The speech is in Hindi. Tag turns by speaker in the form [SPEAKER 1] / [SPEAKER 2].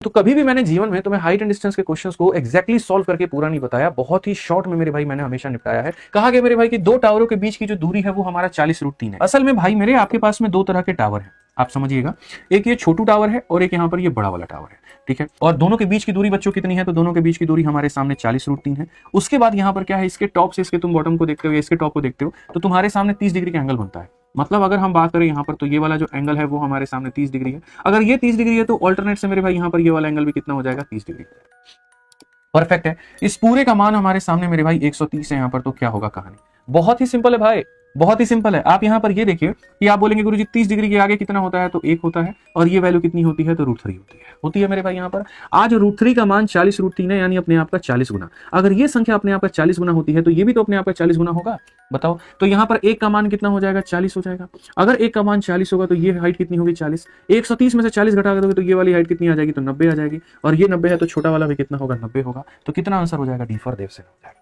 [SPEAKER 1] तो कभी भी मैंने जीवन में तुम्हें हाइट एंड डिस्टेंस के क्वेश्चंस को एग्जैक्टली सॉल्व करके पूरा नहीं बताया, बहुत ही शॉर्ट में मेरे भाई मैंने हमेशा निपटाया है। कहा गया मेरे भाई कि दो टावरों के बीच की जो दूरी है वो हमारा 40√3 है। असल में भाई मेरे आपके पास में दो तरह के टावर है, आप समझिएगा, एक ये छोटू टावर है और एक यहाँ पर ये बड़ा वाला टावर है, ठीक है। और दोनों के बीच की दूरी बच्चों कितनी है, तो दोनों के बीच की दूरी हमारे सामने 40√3 है। उसके बाद यहाँ पर क्या है, इसके टॉप से इसके तुम बॉटम को देखते हो या इसके टॉप को देखते हो तो तुम्हारे सामने 30 डिग्री का एंगल बनता है। मतलब अगर हम बात करें यहाँ पर तो ये वाला जो एंगल है वो हमारे सामने 30 डिग्री है। अगर ये 30 डिग्री है तो ऑल्टरनेट से मेरे भाई यहाँ पर ये वाला एंगल भी कितना हो जाएगा, 30 डिग्री। परफेक्ट है। इस पूरे का मान हमारे सामने मेरे भाई 130 है यहाँ पर, तो क्या होगा कहानी, बहुत ही सिंपल है भाई, बहुत ही सिंपल है। आप यहाँ पर ये देखिए कि आप बोलेंगे गुरुजी 30 डिग्री के आगे कितना होता है, तो 1 होता है, और ये वैल्यू कितनी होती है, तो √3 होती है मेरे भाई यहाँ पर। आज √3 का मान 40√3 है, यानी अपने आप का 40 गुना। अगर ये संख्या अपने आप का 40 गुना होती है तो ये भी तो अपने आप का 40 गुना होगा, बताओ। तो यहाँ पर 1 का मान कितना हो जाएगा, 40 हो जाएगा। अगर 1 का मान 40 होगा तो ये हाइट कितनी होगी, 40। 130 में से 40 घटा दोगे तो ये वाली हाइट कितनी आ जाएगी, तो 90 आ जाएगी। और ये 90 है तो छोटा वाला भी कितना होगा, 90 होगा। तो कितना आंसर हो जाएगा, डी फॉर देव से हो जाएगा।